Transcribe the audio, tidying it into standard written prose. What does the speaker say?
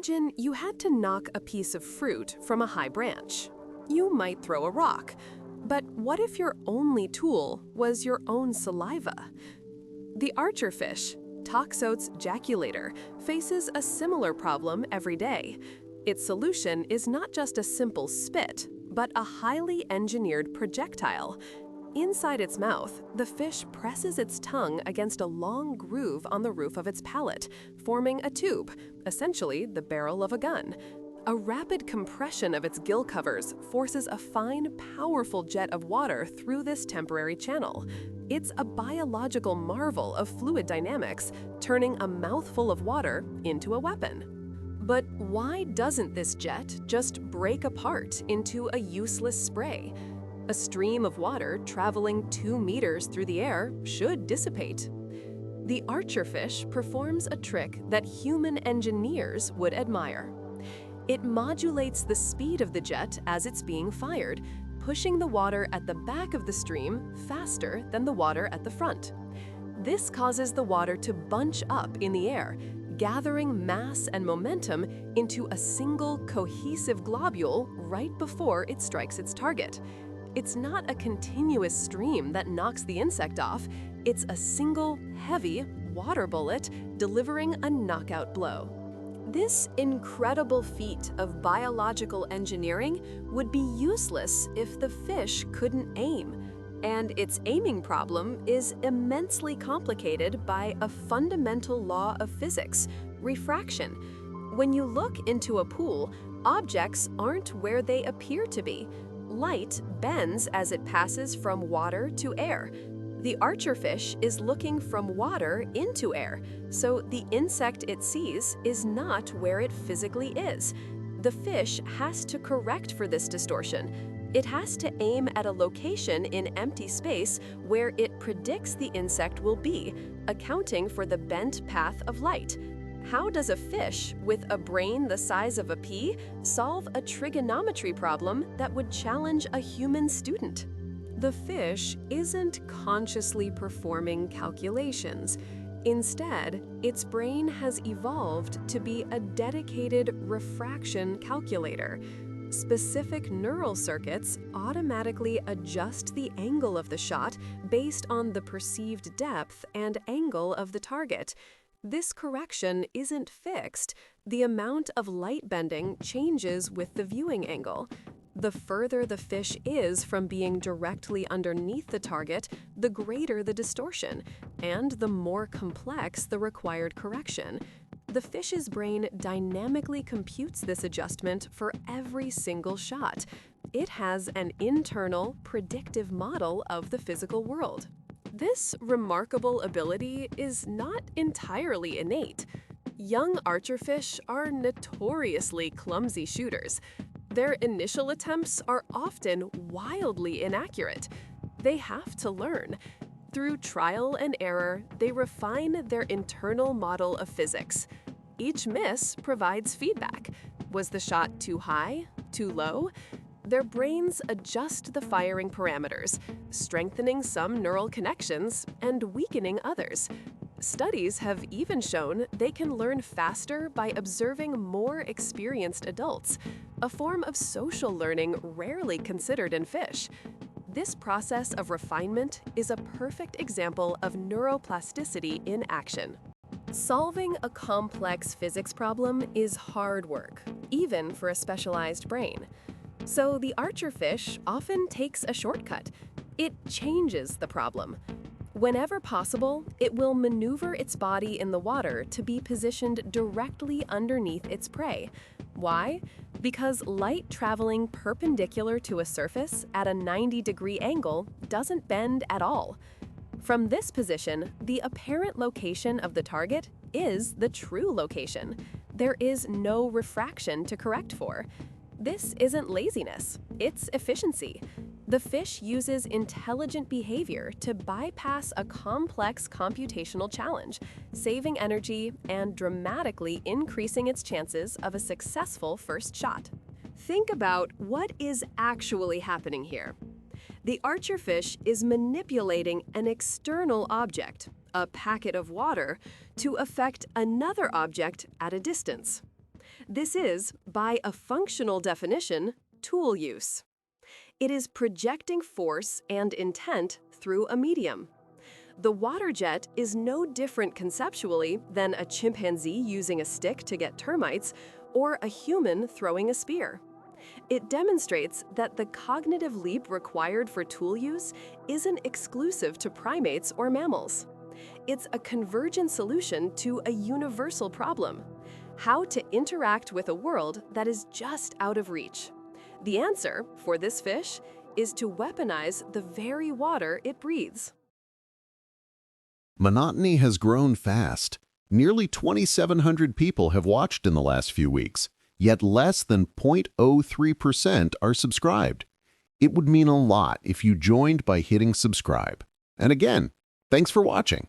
Imagine you had to knock a piece of fruit from a high branch. You might throw a rock. But what if your only tool was your own saliva? The Archerfish, Toxotes jaculator, faces a similar problem every day. Its solution is not just a simple spit, but a highly engineered projectile. Inside its mouth, the fish presses its tongue against a long groove on the roof of its palate, forming a tube, essentially the barrel of a gun. A rapid compression of its gill covers forces a fine, powerful jet of water through this temporary channel. It's a biological marvel of fluid dynamics, turning a mouthful of water into a weapon. But why doesn't this jet just break apart into a useless spray? A stream of water traveling 2 meters through the air should dissipate. The Archerfish performs a trick that human engineers would admire. It modulates the speed of the jet as it's being fired, pushing the water at the back of the stream faster than the water at the front. This causes the water to bunch up in the air, gathering mass and momentum into a single cohesive globule right before it strikes its target. It's not a continuous stream that knocks the insect off, it's a single, heavy water bullet delivering a knockout blow. This incredible feat of biological engineering would be useless if the fish couldn't aim. And its aiming problem is immensely complicated by a fundamental law of physics, refraction. When you look into a pool, objects aren't where they appear to be. Light bends as it passes from water to air. The Archerfish is looking from water into air, so the insect it sees is not where it physically is. The fish has to correct for this distortion. It has to aim at a location in empty space where it predicts the insect will be, accounting for the bent path of light. How does a fish with a brain the size of a pea solve a trigonometry problem that would challenge a human student? The fish isn't consciously performing calculations. Instead, its brain has evolved to be a dedicated refraction calculator. Specific neural circuits automatically adjust the angle of the shot based on the perceived depth and angle of the target. This correction isn't fixed. The amount of light bending changes with the viewing angle. The further the fish is from being directly underneath the target, the greater the distortion, and the more complex the required correction. The fish's brain dynamically computes this adjustment for every single shot. It has an internal, predictive model of the physical world. This remarkable ability is not entirely innate. Young archerfish are notoriously clumsy shooters. Their initial attempts are often wildly inaccurate. They have to learn. Through trial and error, they refine their internal model of physics. Each miss provides feedback. Was the shot too high? Too low? Their brains adjust the firing parameters, strengthening some neural connections and weakening others. Studies have even shown they can learn faster by observing more experienced adults, a form of social learning rarely considered in fish. This process of refinement is a perfect example of neuroplasticity in action. Solving a complex physics problem is hard work, even for a specialized brain. So the archerfish often takes a shortcut. It changes the problem. Whenever possible, it will maneuver its body in the water to be positioned directly underneath its prey. Why? Because light traveling perpendicular to a surface at a 90-degree angle doesn't bend at all. From this position, the apparent location of the target is the true location. There is no refraction to correct for. This isn't laziness, it's efficiency. The fish uses intelligent behavior to bypass a complex computational challenge, saving energy and dramatically increasing its chances of a successful first shot. Think about what is actually happening here. The archerfish is manipulating an external object, a packet of water, to affect another object at a distance. This is, by a functional definition, tool use. It is projecting force and intent through a medium. The water jet is no different conceptually than a chimpanzee using a stick to get termites or a human throwing a spear. It demonstrates that the cognitive leap required for tool use isn't exclusive to primates or mammals. It's a convergent solution to a universal problem: how to interact with a world that is just out of reach. The answer, for this fish, is to weaponize the very water it breathes. Monotony has grown fast. Nearly 2,700 people have watched in the last few weeks, yet less than 0.03% are subscribed. It would mean a lot if you joined by hitting subscribe. And again, thanks for watching.